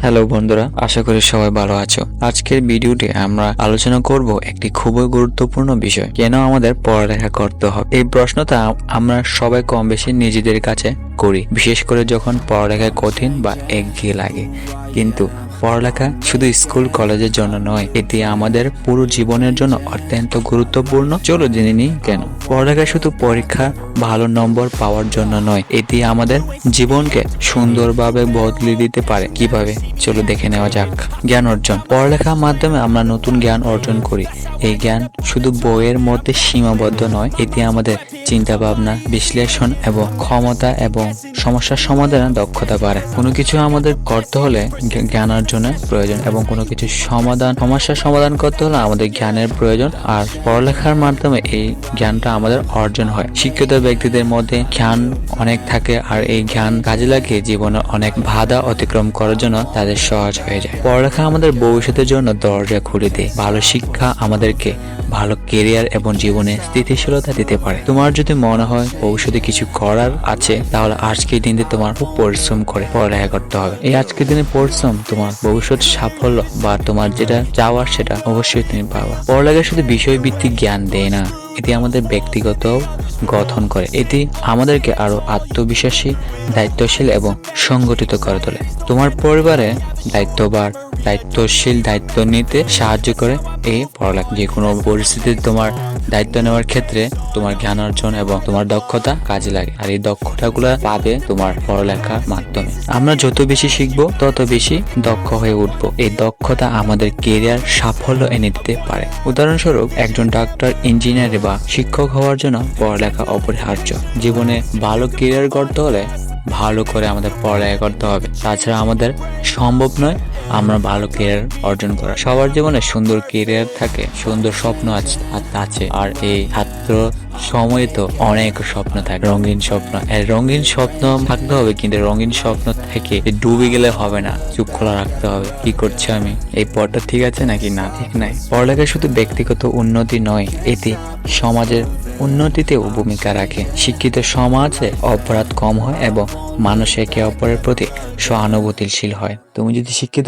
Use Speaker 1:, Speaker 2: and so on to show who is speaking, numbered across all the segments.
Speaker 1: Hello বন্ধুরা, আশা করি সবাই ভালো আছো। আজকের ভিডিওতে আমরা আলোচনা করব একটি খুবই গুরুত্বপূর্ণ বিষয়, কেন আমাদের পড়ালেখা করতে হবে। এই প্রশ্নটা আমরা সবাই কম বেশি নিজেদের কাছে করি, বিশেষ করে যখন পড়ালেখা কঠিন বা একঘেয়ে লাগে। কিন্তু পড়ালেখা শুধু স্কুল কলেজের জন্য নয়, এটি আমাদের পুরো জীবনের জন্য অত্যন্ত গুরুত্বপূর্ণ। চলো জেনে নিই কেন। পড়ালেখা শুধু পরীক্ষা ভালো নম্বর পাওয়ার জন্য নয়, এটি আমাদের জীবনকে সুন্দরভাবে বদলে দিতে পারে। কিভাবে? চলো দেখে নেওয়া যাক। জ্ঞান অর্জন। পড়ালেখার মাধ্যমে আমরা নতুন জ্ঞান অর্জন করি। এই জ্ঞান শুধু বইয়ের মধ্যে সীমাবদ্ধ নয়, এটি আমাদের চিন্তা ভাবনা, বিশ্লেষণ এবং ক্ষমতা এবং সমস্যার সমাধানের দক্ষতা বাড়ে। কোনো কিছু আমাদের করতে হলে জ্ঞান অর্জনের প্রয়োজন, এবং কোনো কিছু সমস্যার সমাধান করতে হলে আমাদের জ্ঞানের প্রয়োজন। আর পড়ালেখার মাধ্যমে এই জ্ঞানটা আমাদের অর্জন হয়। শিক্ষিত ব্যক্তিদের মধ্যে জ্ঞান অনেক থাকে, আর এই জ্ঞান কাজে লাগিয়ে জীবনে অনেক বাধা অতিক্রম করার জন্য তাদের সহজ হয়ে যায়। পড়ালেখা আমাদের ভবিষ্যতের জন্য দরজা খুলে দেয়। ভালো শিক্ষা আমাদেরকে ভালো কেরিয়ার এবং জীবনে স্থিতিশীলতা দিতে পারে। তোমার যদি মনে হয় ভবিষ্যতে কিছু করার আছে, তাহলে আজকের দিনে তোমার খুব পরিশ্রম করে পড়ালেখা করতে হবে। এই আজকের দিনে পরিশ্রম তোমার ভবিষ্যৎ সাফল্য বা তোমার যেটা চাওয়ার সেটা অবশ্যই তুমি পাবা। পড়ালেখা শুধু বিষয়ভিত্তিক জ্ঞান দেয় না, এটি আমাদের ব্যক্তিগত গঠন করে। এটি আমাদেরকে আরো আত্মবিশ্বাসী, দায়িত্বশীল এবং সংগঠিত করে তোলে। তোমার পরিবারে দায়িত্ব নিতে সাহায্য করে এই পড়ালেখা। যে কোনো পরিস্থিতিতে তোমার দায়িত্ব নেওয়ার ক্ষেত্রে তোমার জ্ঞান অর্জন এবং তোমার দক্ষতা কাজে লাগে, আর এই দক্ষতাগুলো পাবে তোমার পড়ালেখার মাধ্যমে। আমরা যত বেশি শিখবো তত বেশি দক্ষ হয়ে উঠবো। এই দক্ষতা আমাদের কেরিয়ার সাফল্য এনে দিতে পারে। উদাহরণস্বরূপ, একজন ডাক্তার, ইঞ্জিনিয়ার বা শিক্ষক হওয়ার জন্য পড়ালেখা অপরিহার্য। জীবনে ভালো কেরিয়ার করতে হলে ভালো করে আমাদের পড়ালেখা করতে হবে, তাছাড়া আমাদের সম্ভব নয় আমরা ভালো কেরিয়ার অর্জন করা। সবার জীবনে সুন্দর কেরিয়ার থাকে, সুন্দর স্বপ্ন আছে, আর এই ছাত্র সময়ে তো অনেক স্বপ্ন থাকে, রঙিন স্বপ্ন। রঙিন স্বপ্ন থাকতে হবে, কিন্তু রঙিন স্বপ্ন থেকে ডুবে গেলে হবে না, চুপ খোলা রাখতে হবে। কি করছি আমি? এই পথটা ঠিক আছে নাকি না ঠিক নাই? পড়ালেখা শুধু ব্যক্তিগত উন্নতি নয়, এটি সমাজের উন্নতিতেও ভূমিকা রাখে। শিক্ষিত সমাজে অপরাধ কম হয় এবং মানুষ একে অপরের প্রতি সহানুভূতিশীল হয়। তুমি যদি শিক্ষিত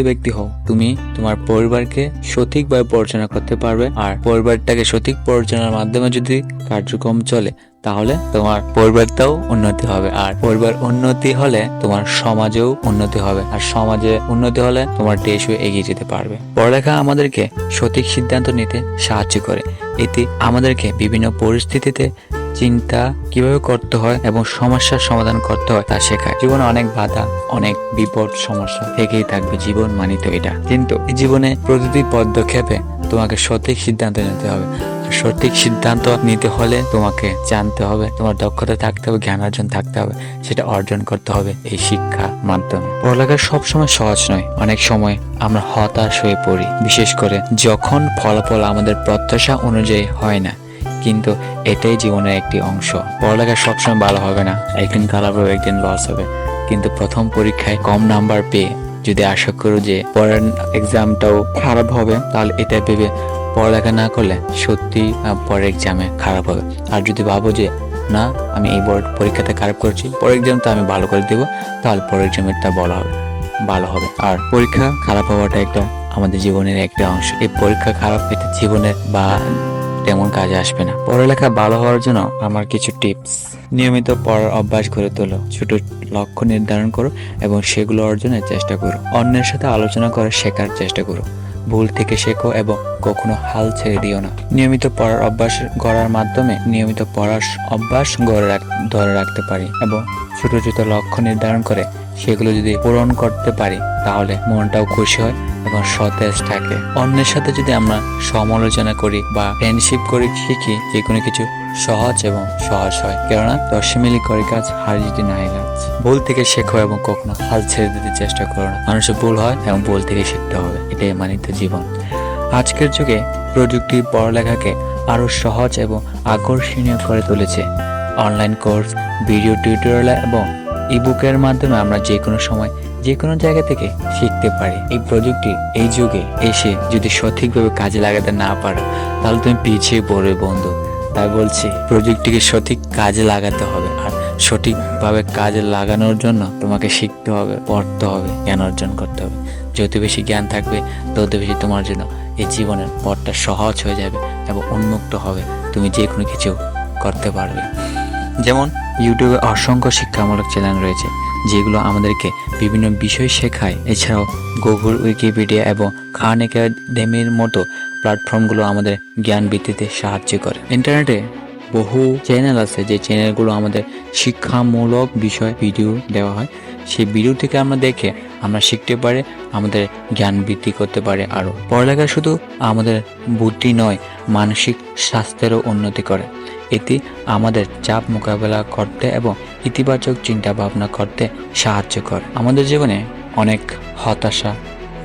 Speaker 1: ব্যক্তি হও, তুমি তোমার পরিবারকে সঠিকভাবে পরিচালনা করতে পারবে, আর পরিবারটাকে সঠিক পরিচালনার মাধ্যমে যদি কার্যক্রম চলে, তাহলে তোমার পরিবারটাও উন্নতি হবে, আর পরিবার উন্নতি হলে তোমার সমাজেও উন্নতি হবে, আর সমাজে উন্নতি হলে তোমার দেশও এগিয়ে যেতে পারবে। পড়ালেখা আমাদেরকে সঠিক সিদ্ধান্ত নিতে সাহায্য করে। এটি আমাদেরকে বিভিন্ন পরিস্থিতিতে চিন্তা কিভাবে করতে হয় এবং সমস্যার সমাধান করতে হয় তা শেখায়। জীবনে অনেক বাধা, অনেক বিপদ, সমস্যা থেকেই থাকবে, জীবন মানিত এটা। কিন্তু এই জীবনে প্রতিটি পদক্ষেপে তোমাকে সঠিক সিদ্ধান্ত নিতে হবে। সঠিক সিদ্ধান্ত নিতে হলে তোমাকে জানতে হবে, তোমার দক্ষতা থাকতে হবে, জ্ঞান অর্জন থাকতে হবে, সেটা অর্জন করতে হবে এই শিক্ষার মাধ্যমে। পড়ালেখা সবসময় সহজ নয়, অনেক সময় আমরা হতাশ হয়ে পড়ি, বিশেষ করে যখন ফলাফল আমাদের প্রত্যাশা অনুযায়ী হয় না। কিন্তু এটাই জীবনের একটি অংশ। পড়ালেখা সবসময় ভালো হবে না, একদিন খারাপ হবে, একদিন লস হবে। কিন্তু প্রথম পরীক্ষায় কম নাম্বার পেয়ে যদি আশা করো যে পরের এক্সামটাও খারাপ হবে, তাহলে এটা ভেবে পড়ালেখা না করলে সত্যি পরের এক্সামে খারাপ হবে। আর যদি ভাবো যে না, আমি এই পরীক্ষাতে খারাপ করছি, পরের এক্সামটা আমি ভালো করে দেবো, তাহলে পরের এক্সামেরটা ভালো হবে। আর পরীক্ষা খারাপ হওয়াটা একটা আমাদের জীবনের একটা অংশ। এই পরীক্ষা খারাপ এটা জীবনের বা তেমন কাজে আসবে না। পড়ালেখা ভালো হওয়ার জন্য আমার কিছু টিপস: নিয়মিত পড়ার অভ্যাস গড়ে তোলো, ছোট লক্ষ্য নির্ধারণ করো এবং সেগুলো অর্জনের চেষ্টা করো। অন্যের সাথে আলোচনা করে শেখার চেষ্টা করো। ভুল থেকে শেখো এবং কখনো হাল ছেড়ে দিও না। নিয়মিত পড়ার অভ্যাস গড়ার মাধ্যমে ধরে রাখতে পারি, এবং ছোট ছোট লক্ষ্য নির্ধারণ করে সেগুলো যদি পূরণ করতে পারি, তাহলে মনটাও খুশি হয় এবং সতেজ থাকে। অন্যের সাথে যদি আমরা সমালোচনা করি বা ফ্রেন্ডশিপ করি, শিখি যে কোনো কিছু সহজ হয়, কেননা 10 মিলি করে কাজ, হার যদি নাই গাছ। ভুল থেকে শেখো এবং কখনো হাল ছেড়ে দিতে চেষ্টা করো না। মানুষের ভুল হয় এবং ভুল থেকে শিখতে হবে, এটাই মানিত জীবন। আজকের যুগে প্রযুক্তি পড়ালেখাকে আরো সহজ এবং আকর্ষণীয় করে তুলেছে। অনলাইন কোর্স, ভিডিও টিউটোরিয়াল এবং ইবুকের মাধ্যমে আমরা যে কোনো সময় যে কোনো জায়গা থেকে শিখতে পারি। এই প্রযুক্তি এই যুগে এসে যদি সঠিকভাবে কাজে লাগাতে না পারো, তাহলে তুমি পিছিয়ে পড়বে বন্ধু। তাই বলছি, প্রযুক্তিকে সঠিক কাজে লাগাতে হবে, আর সঠিকভাবে কাজে লাগানোর জন্য তোমাকে শিখতে হবে, পড়তে হবে, জ্ঞান অর্জন করতে হবে। যত বেশি জ্ঞান থাকবে তত বেশি তোমার জন্য এই জীবনের পথটা সহজ হয়ে যাবে এবং উন্মুক্ত হবে, তুমি যে কোনো কিছু করতে পারবে। যেমন ইউটিউবে অসংখ্য শিক্ষামূলক চ্যানেল রয়েছে যেগুলো আমাদেরকে বিভিন্ন বিষয় শেখায়। এছাড়াও গুগল, উইকিপিডিয়া এবং খান একাডেমির মতো প্ল্যাটফর্মগুলো আমাদের জ্ঞান বৃদ্ধিতে সাহায্য করে। ইন্টারনেটে বহু চ্যানেল আছে যে চ্যানেলগুলো আমাদের শিক্ষামূলক বিষয় ভিডিও দেওয়া হয়। সেই ভিডিও থেকে আমরা দেখে আমরা শিখতে পারি, আমাদের জ্ঞান বৃদ্ধি করতে পারে। আরও পড়ালেখা শুধু আমাদের বুদ্ধি নয়, মানসিক স্বাস্থ্যেরও উন্নতি করে। এটি আমাদের চাপ মোকাবেলা করতে এবং ইতিবাচক চিন্তা ভাবনা করতে সাহায্য করে। আমাদের জীবনে অনেক হতাশা,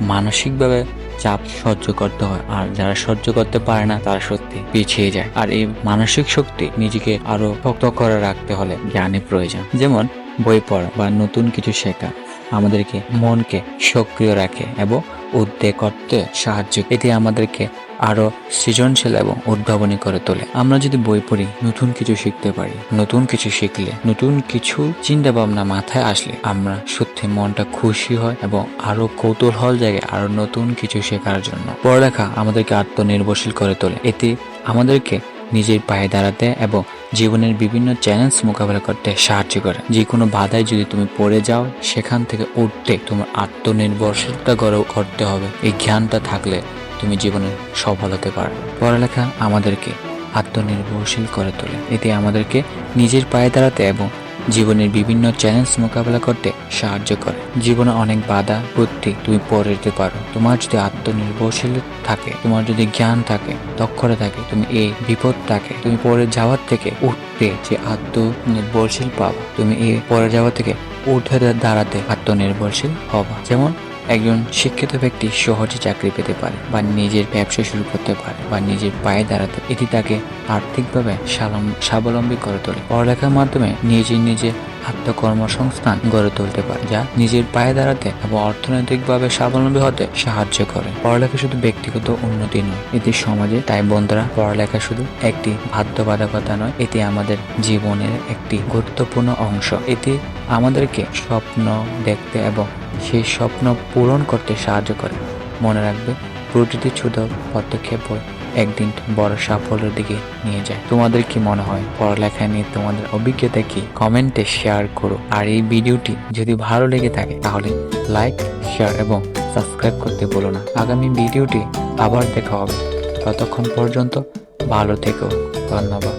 Speaker 1: মানসিকভাবে চাপ সহ্য করতে হয়, আর যারা সহ্য করতে পারে না তারা সত্যি পিছিয়ে যায়। আর এই মানসিক শক্তি নিজেকে আরো শক্ত করে রাখতে হলে জ্ঞানের প্রয়োজন। যেমন বই পড়া বা নতুন কিছু শেখা আমাদেরকে মনকে সক্রিয় রাখে এবং উদ্বেগ করতে সাহায্য। এটি আমাদেরকে আরো সৃজনশীল এবং উদ্ভাবনী করে তোলে। আমরা যদি বই পড়ি, নতুন কিছু শিখতে পারি। নতুন কিছু শিখলে, নতুন কিছু চিন্তা ভাবনা মাথায় আসলে আমরা সত্যি মনটা খুশি হয় এবং আরো কৌতূহল জাগে আরো নতুন কিছু শেখার জন্য। পড়ালেখা আমাদেরকে আত্মনির্ভরশীল করে তোলে। এতে আমাদেরকে নিজের পায়ে দাঁড়াতে এবং জীবনের বিভিন্ন চ্যালেঞ্জ মোকাবেলা করতে সাহায্য করে। যে কোনো বাধায় যদি তুমি পড়ে যাও, সেখান থেকে উঠতে তোমার আত্মনির্ভরশীলতা করতে হবে। এই জ্ঞানটা থাকলে তুমি জীবনে সফল হতে পারবে। পড়ালেখা আমাদেরকে আত্মনির্ভরশীল করে তোলে। এতে আমাদেরকে নিজের পায়ে দাঁড়াতে এবং জীবনের বিভিন্ন চ্যালেঞ্জ মোকাবেলা করতে সাহায্য করে। জীবনে অনেক বাধা বিপত্তি তুমি পড়ে যেতে পারো। তোমার যদি আত্মনির্ভরশীল থাকে, তোমার যদি জ্ঞান থাকে, দক্ষতা থাকে, তুমি এই বিপদটাকে তুমি পড়ে যাওয়ার থেকে উঠতে যে আত্মনির্ভরশীল পাবা। তুমি এই পড়ে যাওয়া থেকে উঠে দাঁড়াতে আত্মনির্ভরশীল হবা। যেমন একজন শিক্ষিত ব্যক্তি সহজে চাকরি পেতে পারে বা নিজের ব্যবসা শুরু করতে পারে বা নিজের পায়ে দাঁড়াতে। এটি তাকে আর্থিকভাবে স্বাবলম্বী করে তোলে। পড়ালেখার মাধ্যমে নিজে আত্মকর্মসংস্থান গড়ে তুলতে পারে, যা নিজের পায়ে দাঁড়াতে এবং অর্থনৈতিকভাবে স্বাবলম্বী হতে সাহায্য করে। পড়ালেখা শুধু ব্যক্তিগত উন্নতি নয়, এটি সমাজে। তাই বন্ধুরা, পড়ালেখা শুধু একটি বাধ্যবাধকতা নয়, এটি আমাদের জীবনের একটি গুরুত্বপূর্ণ অংশ। এটি আমাদেরকে স্বপ্ন দেখতে এবং সেই স্বপ্ন পূরণ করতে সাহায্য করে। মনে রাখবে, প্রতিটি ছোট পদক্ষেপ একদিন বড় সাফল্যের দিকে নিয়ে যায়। তোমাদের কি মনে হয়? পড়ালেখা নিয়ে তোমাদের অভিজ্ঞতা কি? কমেন্টে শেয়ার করো। আর এই ভিডিওটি যদি ভালো লেগে থাকে তাহলে লাইক, শেয়ার এবং সাবস্ক্রাইব করতে ভুলো না। আগামী ভিডিওটি আবার দেখা হবে। ততক্ষণ পর্যন্ত ভালো থেকো। ধন্যবাদ।